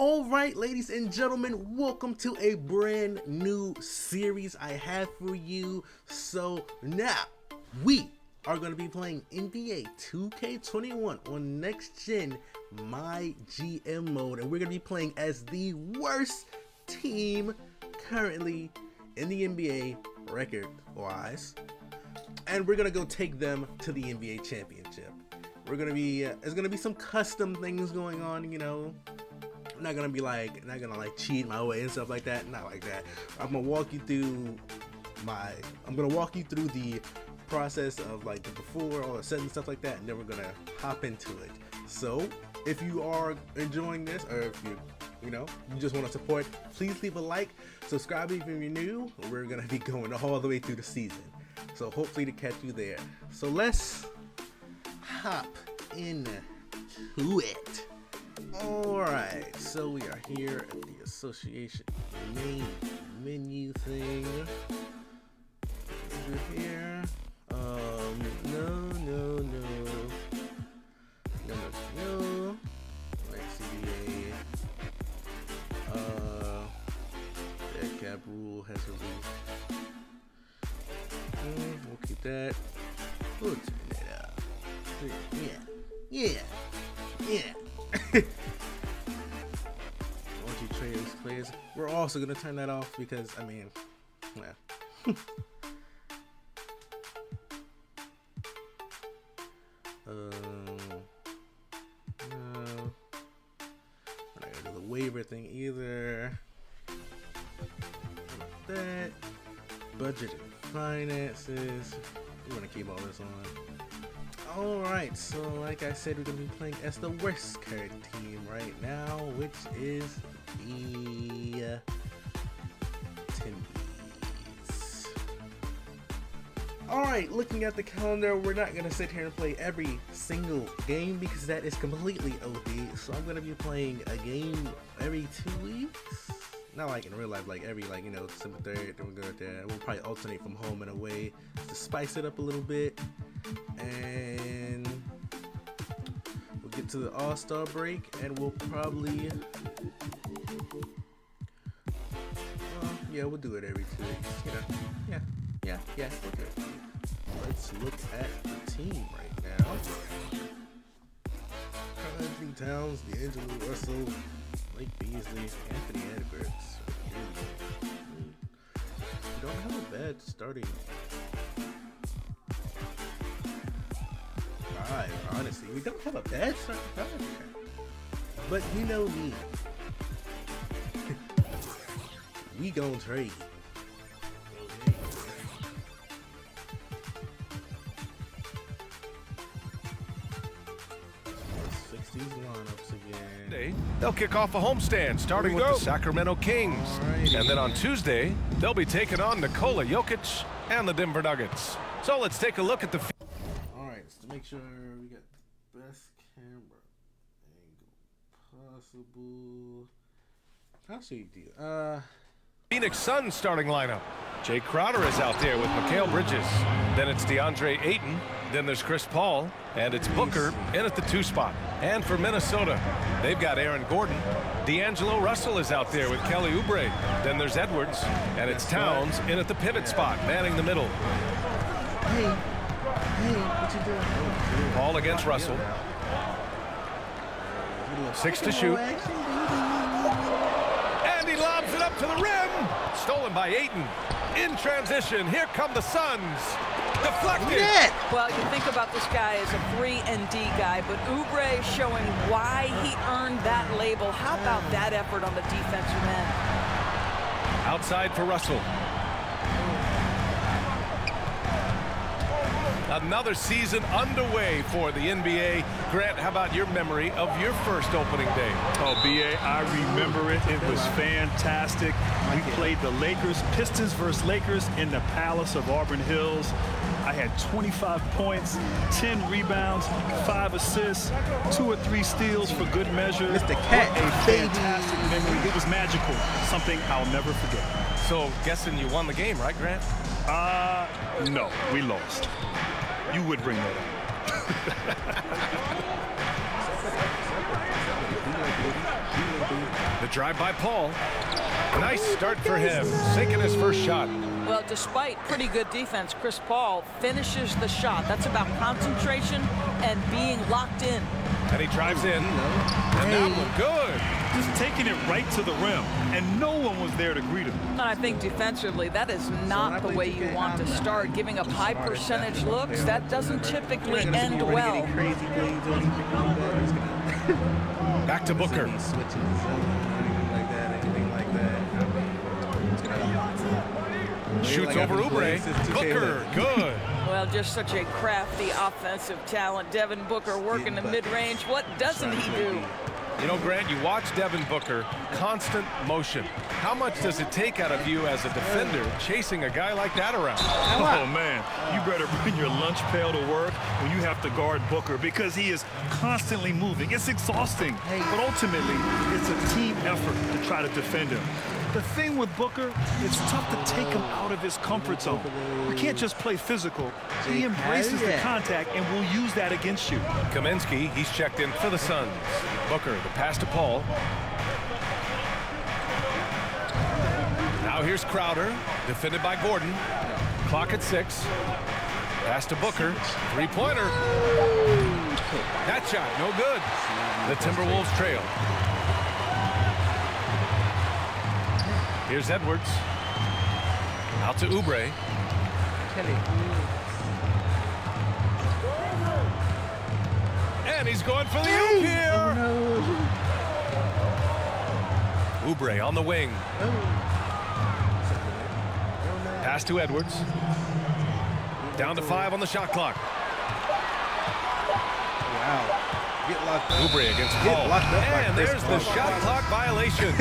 All right, ladies and gentlemen, welcome to a brand new series I have for you. So now we are going to be playing NBA 2K21 on Next Gen My GM mode, and we're going to be playing as the worst team currently in the NBA record-wise, and we're going to go take them to the NBA championship. We're going to be there's going to be some custom things going on, you know. I'm not gonna cheat my way and stuff like that. Not like that. I'm gonna walk you through the process of like the before, all the set and stuff like that, and then we're gonna hop into it. So if you are enjoying this, or if you just want to support, please leave a like, subscribe if you're new. We're gonna be going all the way through the season, so hopefully to catch you there. So let's hop into it. Alright, so we are here at the association main menu thing. Over here. No. XCBA. Dead cap rule has released. We'll keep that. We'll turn it up. Yeah. Won't you trade these players? We're also gonna turn that off because no. We're not gonna do the waiver thing either. That budget and finances. We want to keep all this on. Alright, so like I said, we're going to be playing as the worst current team right now, which is the Timbies. Alright, looking at the calendar, we're not going to sit here and play every single game because that is completely OD, so I'm going to be playing a game every 2 weeks. Not like in real life, like every December 3rd, then we'll go there. We'll probably alternate from home and away to spice it up a little bit. And we'll get to the All-Star break, and we'll probably we'll do it every 2 weeks, yeah, we'll do it. Let's look at the team right now. Anthony Towns, D'Angelo Russell, Blake Beasley, Anthony Edwards. We don't have a bad starting five, honestly. We don't have a bad starting five. But you know me. We gon' trade. Let's fix these lineups again. They'll kick off a homestand, starting with the Sacramento Kings. Alrighty. And then on Tuesday, they'll be taking on Nikola Jokic and the Denver Nuggets. So let's take a look at the Alright, so to make sure we got the best camera angle possible. How should you do? Phoenix Suns starting lineup. Jay Crowder is out there with Mikal Bridges. Then it's DeAndre Ayton. Then there's Chris Paul. And it's Booker in at the 2 spot. And for Minnesota, they've got Aaron Gordon. D'Angelo Russell is out there with Kelly Oubre. Then there's Edwards. And it's Towns in at the pivot spot, manning the middle. Hey, what you doing? Paul against Russell. 6 to shoot. And he lobs it up to the rim. Stolen by Ayton. In transition, here come the Suns. Deflected. Well, you think about this guy as a 3-and-D guy, but Oubre showing why he earned that label. How about that effort on the defensive end? Outside for Russell. Another season underway for the NBA. Grant, how about your memory of your first opening day? Oh, B.A., I remember it. It was fantastic. We played the Pistons versus Lakers in the Palace of Auburn Hills. I had 25 points, 10 rebounds, 5 assists, 2 or 3 steals for good measure. Mr. Cat, a fantastic memory. It was magical. Something I'll never forget. So, guessing you won the game, right, Grant? No, we lost. You would bring that up. The drive by Paul. Nice start for him, sinking his first shot. Well, despite pretty good defense, Chris Paul finishes the shot. That's about concentration and being locked in. And he drives in. And that one good. Just taking it right to the rim, and no one was there to greet him. And I think defensively, that is not the way you want to start. Giving up high percentage looks, that doesn't typically end well. Back to Booker. Shoots over Oubre. Booker, good. Well, just such a crafty offensive talent. Devin Booker working the mid-range. What doesn't he do? You know, Grant, you watch Devin Booker, constant motion. How much does it take out of you as a defender chasing a guy like that around? Oh, man, you better bring your lunch pail to work when you have to guard Booker because he is constantly moving. It's exhausting, but ultimately, it's a team effort to try to defend him. The thing with Booker, it's tough to take him out of his comfort zone. You can't just play physical. He embraces the contact and will use that against you. Kaminsky, he's checked in for the Suns. Booker, the pass to Paul. Now here's Crowder, defended by Gordon. Clock at 6. Pass to Booker, three-pointer. That shot, no good. The Timberwolves trail. Here's Edwards. Out to Oubre. And he's going for the oop here. Oubre on the wing. Pass to Edwards. Down to 5 on the shot clock. Wow. Get locked up. Oubre against Paul. And there's the shot clock violation.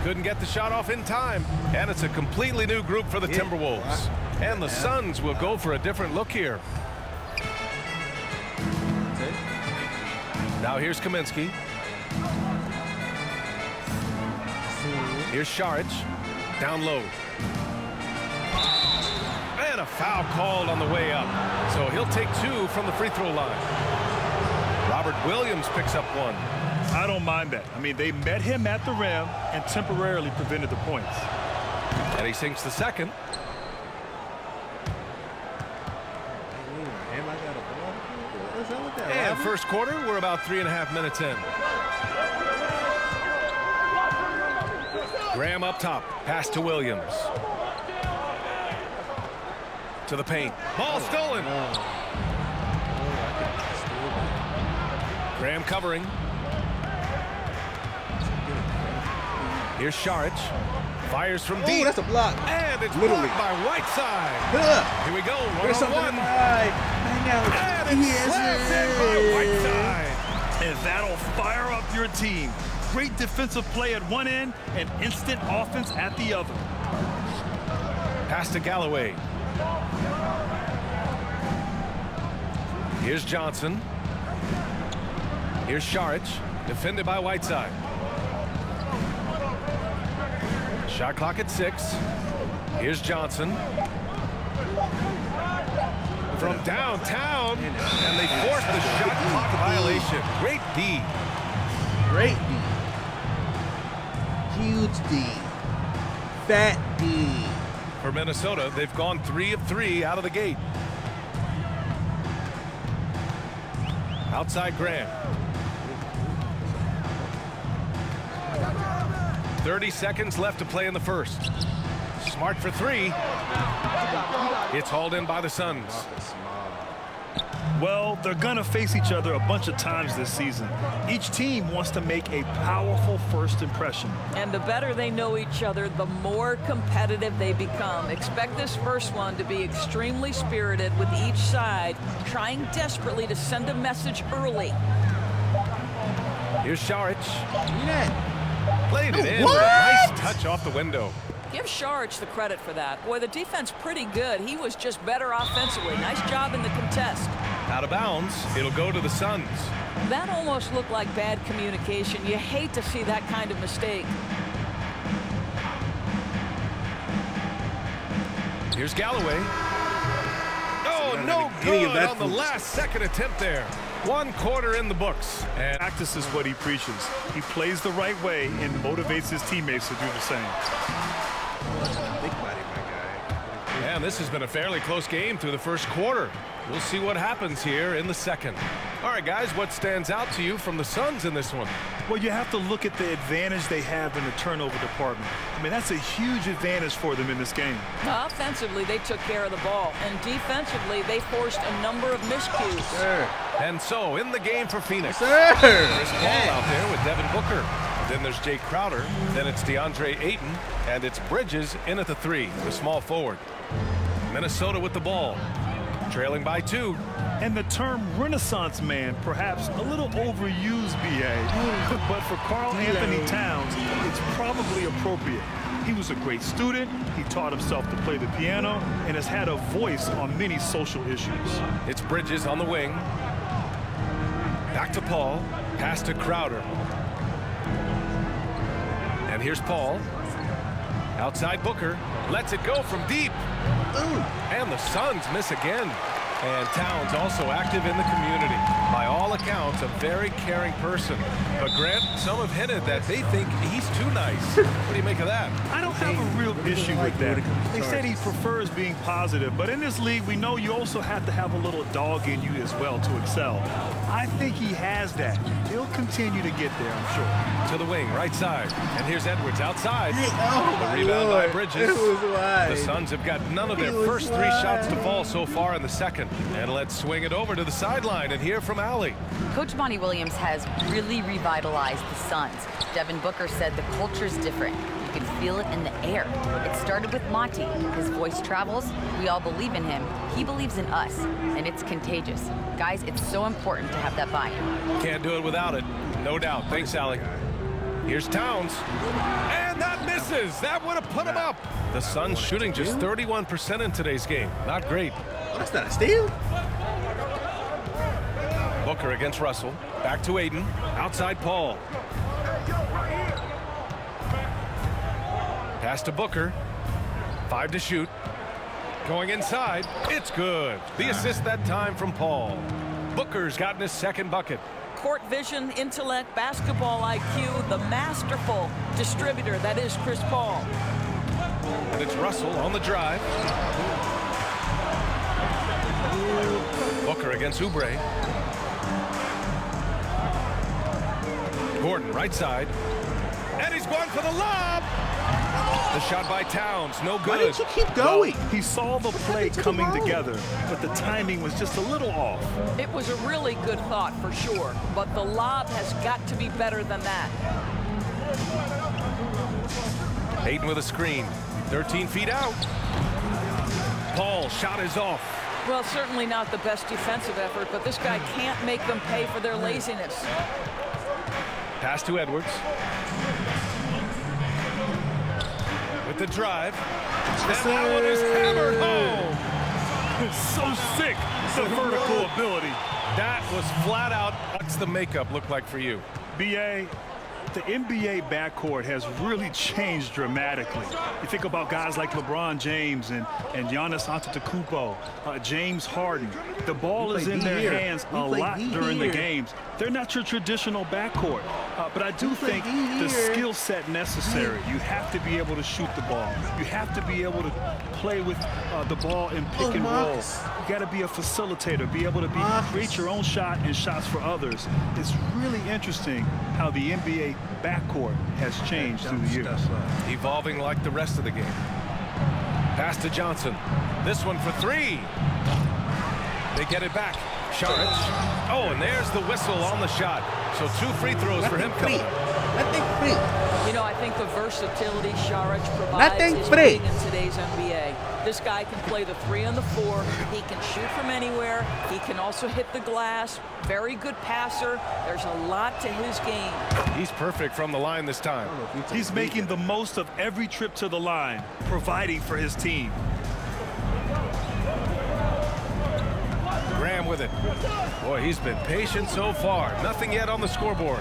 Couldn't get the shot off in time. And it's a completely new group for the Timberwolves. And the Suns will go for a different look here. Now here's Kaminsky. Here's Saric. Down low. And a foul called on the way up. So he'll take 2 from the free throw line. Robert Williams picks up 1. I don't mind that. I mean, they met him at the rim and temporarily prevented the points. And he sinks the second. And first quarter, we're about 3.5 minutes in. Graham up top. Pass to Williams. To the paint. Ball stolen. Graham covering. Here's Saric. Fires from deep. Oh, that's a block. And it's blocked by Whiteside. Here we go. One-on-one. And it's slammed in by Whiteside. And that'll fire up your team. Great defensive play at one end and instant offense at the other. Pass to Galloway. Here's Johnson. Here's Saric, defended by Whiteside. Shot clock at 6. Here's Johnson. From downtown, and they forced the shot clock violation. Great D. Great D. Huge D. Fat D. For Minnesota, they've gone 3 of 3 out of the gate. Outside Graham. 30 seconds left to play in the first. Smart for 3. It's hauled in by the Suns. Well, they're going to face each other a bunch of times this season. Each team wants to make a powerful first impression. And the better they know each other, the more competitive they become. Expect this first one to be extremely spirited, with each side trying desperately to send a message early. Here's Saric. Yeah. Played it in with a nice touch off the window. Give Saric the credit for that. Boy, the defense pretty good. He was just better offensively. Nice job in the contest. Out of bounds, it'll go to the Suns. That almost looked like bad communication. You hate to see that kind of mistake. Here's Galloway. Oh, no good on the last second attempt there. 1 quarter in the books. And Practices what he preaches. He plays the right way and motivates his teammates to do the same. Big body, my guy. And this has been a fairly close game through the first quarter. We'll see what happens here in the second. All right, guys, what stands out to you from the Suns in this one? Well, you have to look at the advantage they have in the turnover department. I mean, that's a huge advantage for them in this game. Offensively, they took care of the ball, and defensively, they forced a number of miscues. Sir. And so, in the game for Phoenix, Sir. Chris Paul out there with Devin Booker. Then there's Jay Crowder. Then it's DeAndre Ayton. And it's Bridges in at the 3, the small forward. Minnesota with the ball, trailing by 2. And the term Renaissance man, perhaps a little overused, BA. But for Karl Anthony Towns, it's probably appropriate. He was a great student. He taught himself to play the piano and has had a voice on many social issues. It's Bridges on the wing. Back to Paul. Pass to Crowder. And here's Paul. Outside Booker. Lets it go from deep. Ooh. And the Suns miss again. And Towns also active in the community. By all accounts, a very caring person. But Grant, some have hinted that they think he's too nice. What do you make of that? I don't have a real issue with that. They said he prefers being positive, but in this league, we know you also have to have a little dog in you as well to excel. I think he has that. He'll continue to get there, I'm sure. To the wing, right side. And here's Edwards outside. Oh, The rebound by Lord. Bridges. It was wide. The Suns have got none of their It was first 3 wide. shots to fall so far in the second. And let's swing it over to the sideline and hear from Allie. Coach Monty Williams has really revitalized the Suns. Devin Booker said the culture's different. You can feel it in the air. It started with Monty. His voice travels. We all believe in him. He believes in us. And it's contagious. Guys, it's so important to have that buy-in. Can't do it without it. No doubt. Thanks, Allie. Here's Towns. And that misses. That would have put him up. The Suns shooting just 31% in today's game. Not great. Oh, that's not a steal. Booker against Russell. Back to Ayton. Outside Paul. Pass to Booker. 5 to shoot. Going inside. It's good. The assist that time from Paul. Booker's gotten his second bucket. Court vision, intellect, basketball IQ, the masterful distributor that is Chris Paul. And it's Russell on the drive. Booker against Oubre. Gordon right side. And he's going for the lob. The shot by Towns, no good. Why didn't you keep going? He saw the play coming together, but the timing was just a little off. It was a really good thought for sure, but the lob has got to be better than that. Ayton with a screen. 13 feet out. Paul shot is off. Well, certainly not the best defensive effort, but this guy can't make them pay for their laziness. Pass to Edwards. With the drive. And that one is hammered home. So sick, the vertical ability. That was flat out. What's the makeup look like for you? BA, the NBA backcourt has really changed dramatically. You think about guys like LeBron James and Giannis Antetokounmpo, James Harden. The ball is in their hands a lot during the games. They're not your traditional backcourt, but I do think the skill set necessary. You have to be able to shoot the ball. You have to be able to play with the ball in pick and roll. You got to be a facilitator, be able to create your own shot and shots for others. It's really interesting how the NBA backcourt has changed through the years. Evolving like the rest of the game. Pass to Johnson. This one for 3. They get it back. Saric. Oh, and there's the whistle on the shot. So 2 free throws for him coming up. Nothing free. You know, I think the versatility Saric provides Nothing is free. big in today's NBA. This guy can play the 3 and the 4. He can shoot from anywhere. He can also hit the glass. Very good passer. There's a lot to his game. He's perfect from the line this time. He's making the most of every trip to the line, providing for his team. Graham with it. Boy, he's been patient so far. Nothing yet on the scoreboard.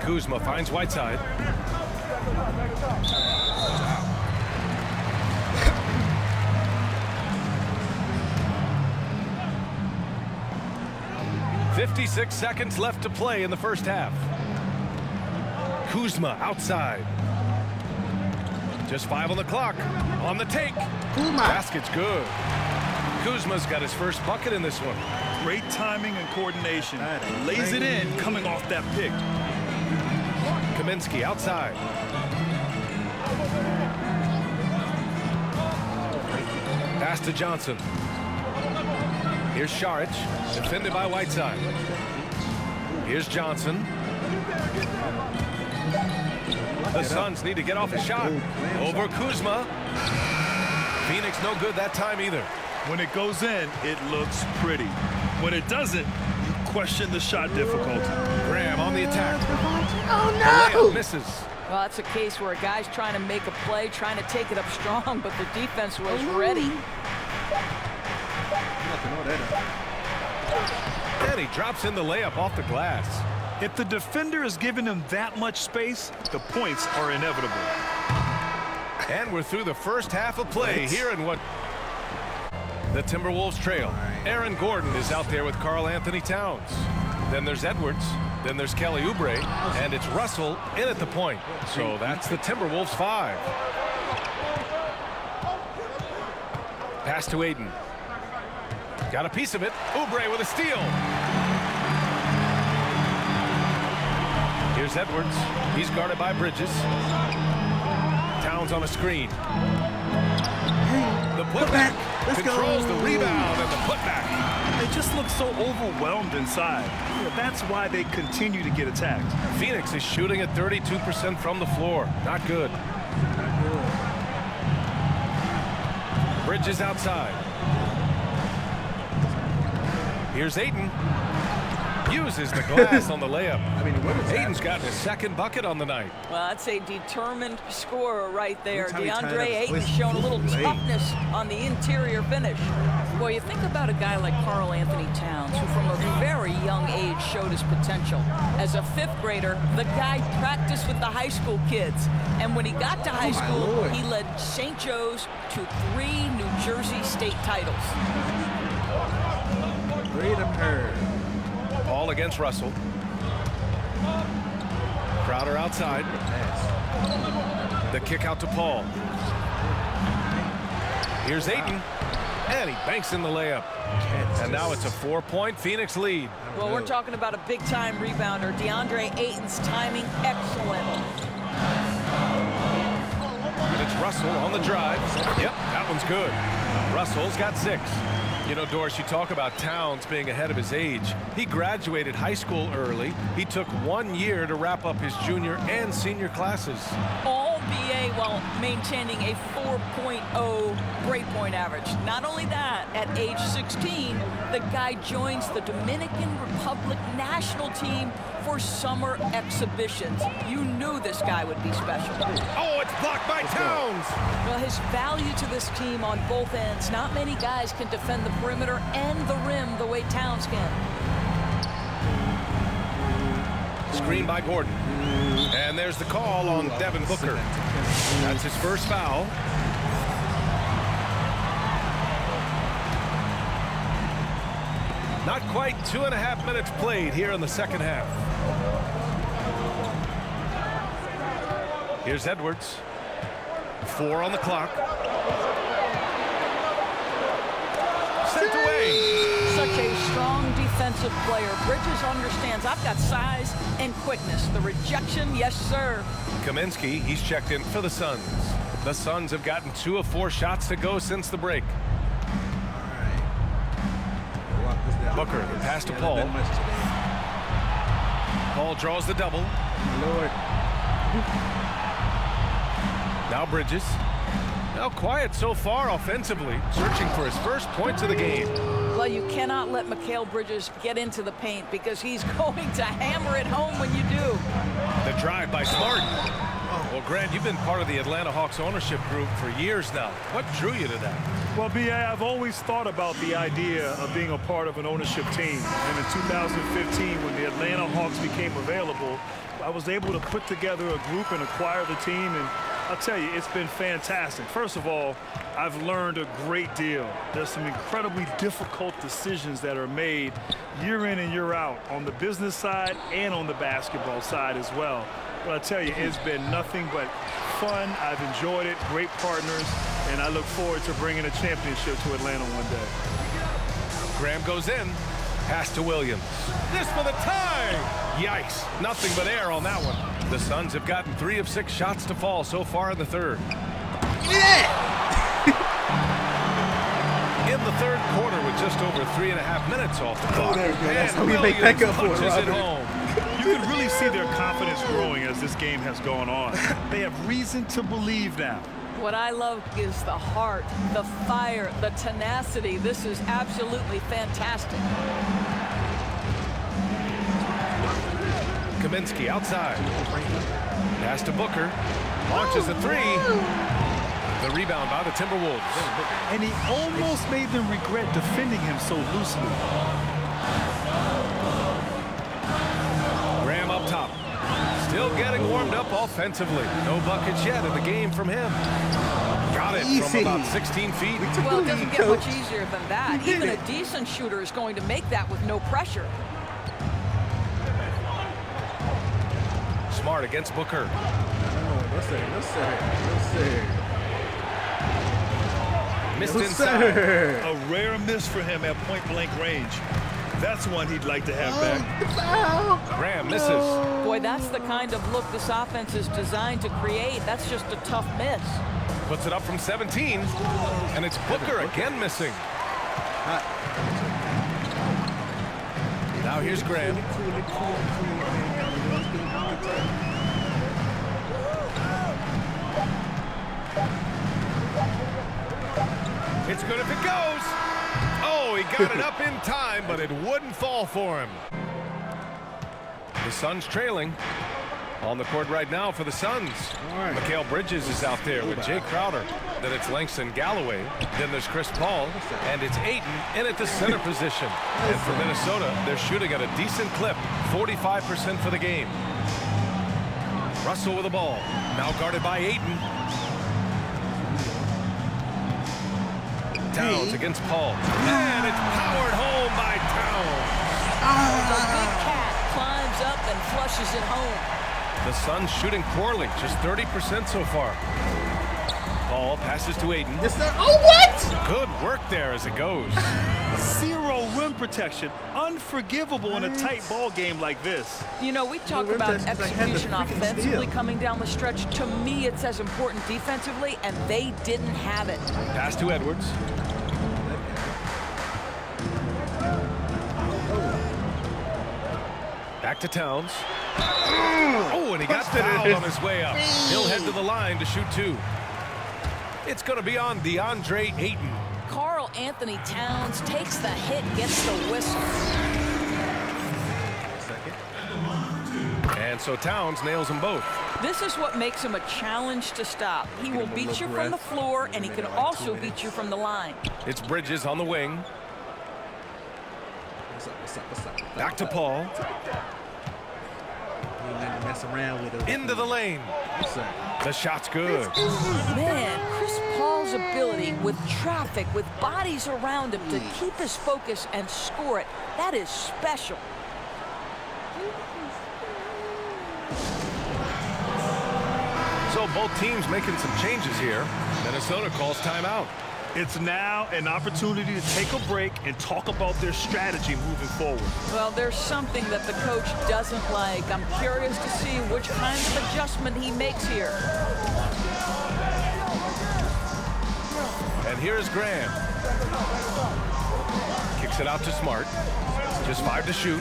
Kuzma finds Whiteside. 56 seconds left to play in the first half. Kuzma outside. Just 5 on the clock. On the take. Basket's good. Kuzma's got his first bucket in this one. Great timing and coordination. Lays it in coming off that pick. Kaminsky outside. Pass to Johnson. Here's Šarić, defended by Whiteside. Here's Johnson. The Suns need to get off a shot. Over Kuzma. Phoenix no good that time either. When it goes in, it looks pretty. When it doesn't, you question the shot difficulty. Graham on the attack. Oh The no! layup misses. Well, that's a case where a guy's trying to make a play, trying to take it up strong, but the defense was ready. And he drops in the layup off the glass. If the defender is giving him that much space, the points are inevitable. And we're through the first half of play here in what the Timberwolves trail. Aaron Gordon is out there with Karl Anthony Towns. Then there's Edwards. Then there's Kelly Oubre. And it's Russell in at the point. So that's the Timberwolves 5. Pass to Aiden. Got a piece of it. Oubre with a steal. Here's Edwards. He's guarded by Bridges. Towns on a screen. The putback controls the rebound and the putback. They just look so overwhelmed inside. That's why they continue to get attacked. Phoenix is shooting at 32% from the floor. Not good. Bridges outside. Here's Ayton. Uses the glass on the layup. Aiden's gotten his second bucket on the night. Well, that's a determined scorer right there. Every time he DeAndre tied up, Ayton it's showing a little late. toughness on the interior finish. Well, you think about a guy like Karl Anthony Towns, who from a very young age showed his potential. As a 5th grader, the guy practiced with the high school kids. And when he got to high school, Lord. he led St. Joe's to 3 New Jersey state titles. Freedom her. Ball against Russell. Crowder outside. The kick out to Paul. Here's Ayton. And he banks in the layup. And now it's a 4-point Phoenix lead. Well, we're talking about a big-time rebounder. DeAndre Ayton's timing, excellent. And it's Russell on the drive. Yep, that one's good. Russell's got 6. You know, Doris, you talk about Towns being ahead of his age. He graduated high school early. He took 1 year to wrap up his junior and senior classes. All BA while maintaining a 4.0 breakpoint average. Not only that, at age 16, the guy joins the Dominican Republic national team for summer exhibitions. You knew this guy would be special. Oh, it's blocked by Towns. Well, his value to this team on both ends. Not many guys can defend the perimeter and the rim the way Towns can. Screen by Gordon. And there's the call on Devin Booker. That's his first foul. Not quite 2.5 minutes played here in the second half. Here's Edwards. 4 on the clock. Sent away. Such a strong defensive player. Bridges understands I've got size and quickness. The rejection, yes, sir. Kaminsky, he's checked in for the Suns. The Suns have gotten 2 of 4 shots to go since the break. Booker, the pass to Paul. Paul draws the double. Lord. Now Bridges. Now quiet so far offensively, searching for his first points of the game. Well, you cannot let Mikal Bridges get into the paint because he's going to hammer it home when you do. The drive by Smart. Well, Grant, you've been part of the Atlanta Hawks ownership group for years now. What drew you to that? Well, B.A., I've always thought about the idea of being a part of an ownership team. And in 2015, when the Atlanta Hawks became available, I was able to put together a group and acquire the team. And I'll tell you, it's been fantastic. First of all, I've learned a great deal. There's some incredibly difficult decisions that are made year in and year out on the business side and on the basketball side as well. But I'll tell you, it's been nothing but fun. I've enjoyed it, great partners, and I look forward to bringing a championship to Atlanta one day. Graham goes in. Pass to Williams. This for the tie! Yikes. Nothing but air on that one. The Suns have gotten 3 of 6 shots to fall so far in the third. In the third quarter with just over 3.5 minutes off the clock. That's how we make that go for it, punches it Robert. home. You can really see their confidence growing as this game has gone on. They have reason to believe now. What I love is the heart, the fire, the tenacity. This is absolutely fantastic. Kaminsky outside. Pass to Booker. Launches a 3. The rebound by the Timberwolves. And he almost made them regret defending him so loosely. Graham up top. Still getting warmed up offensively. No buckets yet in the game from him. Got it from about 16 feet. Well, it doesn't get much easier than that. Even a decent shooter is going to make that with no pressure. Smart against Booker. Missed inside. A rare miss for him at point-blank range. That's one he'd like to have back. Graham misses. Boy, that's the kind of look this offense is designed to create. That's just a tough miss. Puts it up from 17. And it's Booker again missing. Now here's Graham. It's good if it goes. Oh, he got it up in time, but it wouldn't fall for him. The Suns trailing. On the court right now for the Suns. Mikal Bridges is out there with Jay Crowder. Then it's Langston Galloway. Then there's Chris Paul. And it's Ayton in at the center position. And for Minnesota, they're shooting at a decent clip. 45% for the game. Russell with the ball. Now guarded by Ayton. Towns against Paul. And it's powered home by Towns. The big cat climbs up and flushes it home. The Suns shooting poorly, just 30% so far. Paul passes to Ayton. Oh, what? Good work there as it goes. Zero rim protection. Unforgivable in a tight ball game like this. You know, we talk rim about protection, I had the execution freaking offensively steal. coming down the stretch. To me, it's as important defensively, and they didn't have it. Pass to Edwards. Back to Towns. Oh, and he got fouled on his way up. He'll head to the line to shoot 2. It's going to be on DeAndre Ayton. Karl Anthony Towns takes the hit, gets the whistle. And so Towns nails them both. This is what makes him a challenge to stop. He will beat you from the floor, and he can also beat you from the line. It's Bridges on the wing. Back to Paul. Mess around with it. Into the lane. The shot's good. Man, Chris Paul's ability with traffic, with bodies around him to keep his focus and score it, that is special. So both teams making some changes here. Minnesota calls timeout. It's now an opportunity to take a break and talk about their strategy moving forward. Well, there's something that the coach doesn't like. I'm curious to see which kind of adjustment he makes here. And here's Graham. Kicks it out to Smart. Just 5 to shoot.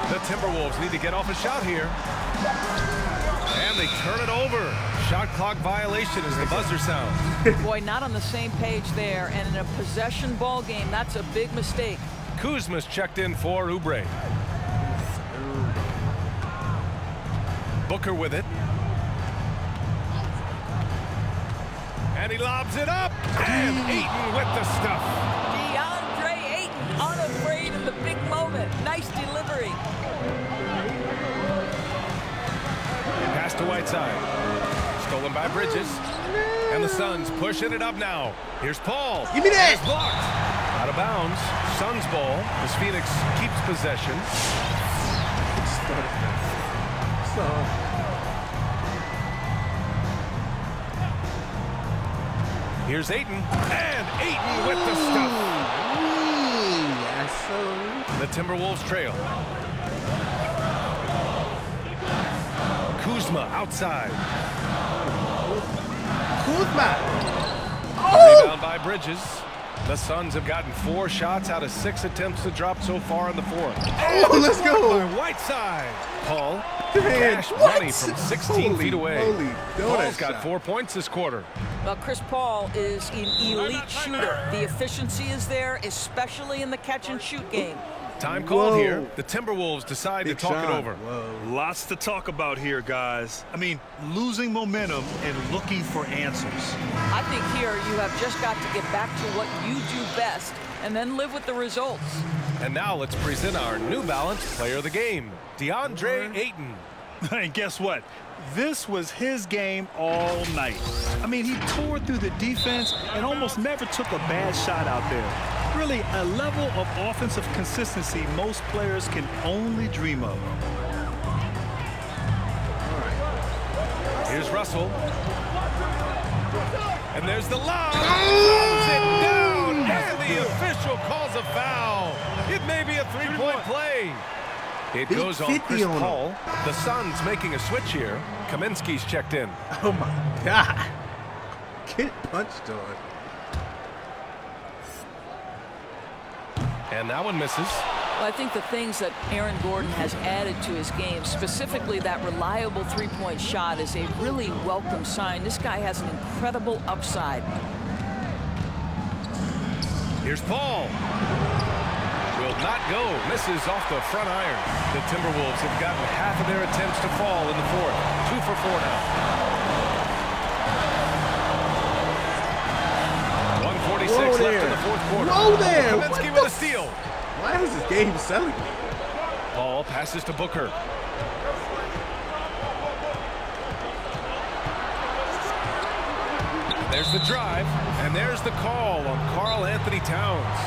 The Timberwolves need to get off a shot here. And they turn it over. Shot clock violation as the buzzer sounds. Boy, not on the same page there. And in a possession ball game, that's a big mistake. Kuzma's checked in for Oubre. Booker with it. And he lobs it up. And Ayton with the stuff. DeAndre Ayton, unafraid in the big moment. Nice delivery. Pass to Whiteside. Stolen by Bridges. And the Suns pushing it up now. Here's Paul. Give me that. It's blocked. Out of bounds. Suns ball as Phoenix keeps possession. Here's Ayton. And Ayton with the stuff. Yes, sir. The Timberwolves trail. Kuzma outside. Kuzma. Rebound by Bridges. The Suns have gotten 4 shots out of 6 attempts to drop so far in the fourth. Oh, let's go. By Whiteside. Paul. Man, Cash what? money from 16 feet away. Holy Paul's donut got shot. 4 points this quarter. Well, Chris Paul is an elite shooter. The efficiency is there, especially in the catch-and-shoot game. Time called Whoa. here. The Timberwolves decide Big to talk shot. it over. Whoa. Lots to talk about here, guys. I mean, losing momentum and looking for answers. I think here you have just got to get back to what you do best and then live with the results. And now let's present our New Balance player of the game, DeAndre Ayton. And guess what? This was his game all night. I mean, he tore through the defense and almost never took a bad shot out there. Really, a level of offensive consistency most players can only dream of. Here's Russell. And there's the lob. Throws it down. And the official calls a foul. It may be a 3-point play. It Big goes on 50 Chris on him. Paul. The Suns making a switch here. Kaminsky's checked in. Oh my God. Get punched on. And that one misses. Well, I think the things that Aaron Gordon has added to his game, specifically that reliable three-point shot, is a really welcome sign. This guy has an incredible upside. Here's Paul. Will not go. Misses off the front iron. The Timberwolves have gotten half of their attempts to fall in the fourth. 2 for 4 now. 1:46 left in the fourth quarter. Whoa there. Kaminsky with a steal. Why is this game selling? Paul passes to Booker. There's the drive, and there's the call on Karl Anthony Towns.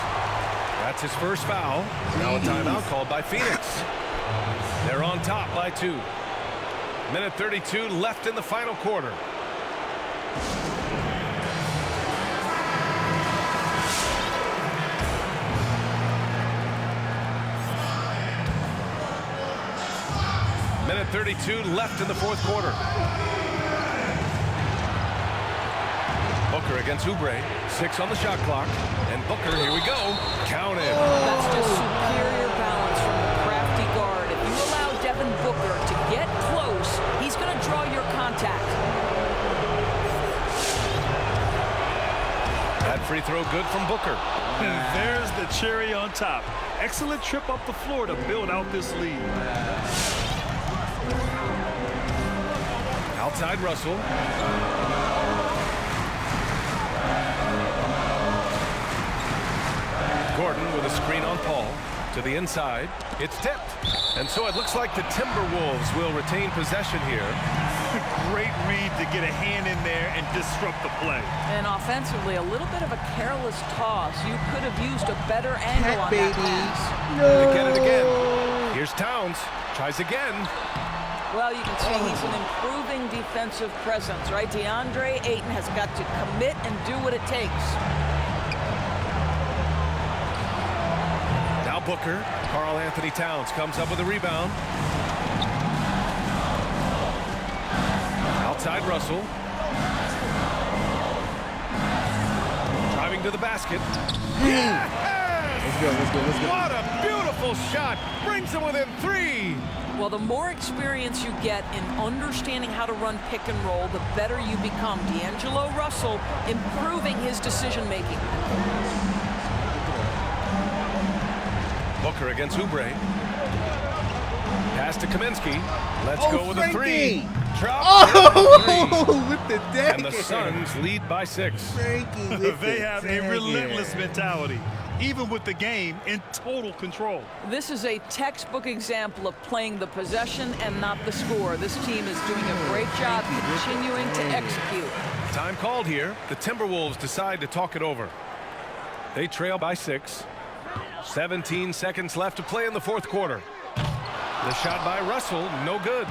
That's his first foul. Now a timeout called by Phoenix. They're on top by 2. Minute 32 left in the final quarter. Minute 32 left in the fourth quarter. Booker against Oubre. 6 on the shot clock. And Booker, here we go. Counted. That's just superior balance from the crafty guard. If you allow Devin Booker to get close, he's going to draw your contact. That free throw good from Booker. And there's the cherry on top. Excellent trip up the floor to build out this lead. Outside Russell. Gordon with a screen on Paul. To the inside. It's tipped. And so it looks like the Timberwolves will retain possession here. Great read to get a hand in there and disrupt the play. And offensively, a little bit of a careless toss. You could have used a better angle on that pass. They get it again. Here's Towns. Tries again. Well, you can see he's an improving defensive presence, right? DeAndre Ayton has got to commit and do what it takes. Now Booker. Karl Anthony Towns comes up with a rebound. Outside Russell. Driving to the basket. Yes! Let's go. What a beautiful shot. Brings them within 3. Well, the more experience you get in understanding how to run pick and roll, the better you become. D'Angelo Russell improving his decision-making. Booker against Oubre. Pass to Kaminsky. Let's go with Frankie. a 3. Drop. Oh, with the dagger. And the Suns lead by 6. Frankie with They the have dagger. a relentless mentality. even with the game in total control. This is a textbook example of playing the possession and not the score. This team is doing a great job continuing to execute. Time called here. The Timberwolves decide to talk it over. They trail by 6. 17 seconds left to play in the fourth quarter. The shot by Russell, no good.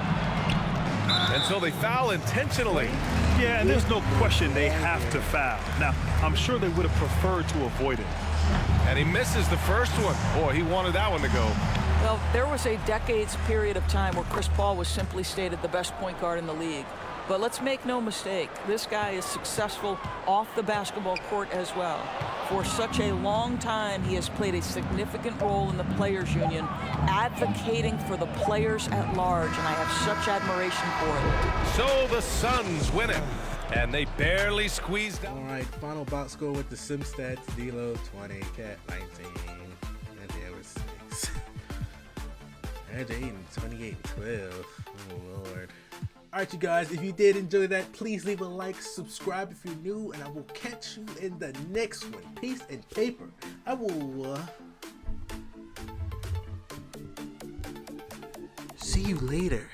And so they foul intentionally. Yeah, and there's no question they have to foul. Now, I'm sure they would have preferred to avoid it. And he misses the first one. Boy, he wanted that one to go. Well, there was a decades period of time where Chris Paul was simply stated the best point guard in the league. But let's make no mistake, this guy is successful off the basketball court as well. For such a long time, he has played a significant role in the players' union, advocating for the players at large, and I have such admiration for it. So the Suns win it, and they barely squeezed out. All right, final box score with the sim stats. D'Lo 20, Cat 19, and there was 6. And Aiden 28, 12. Oh Lord. Alright, you guys, if you did enjoy that, please leave a like, subscribe if you're new, and I will catch you in the next one. Peace and paper. I will see you later.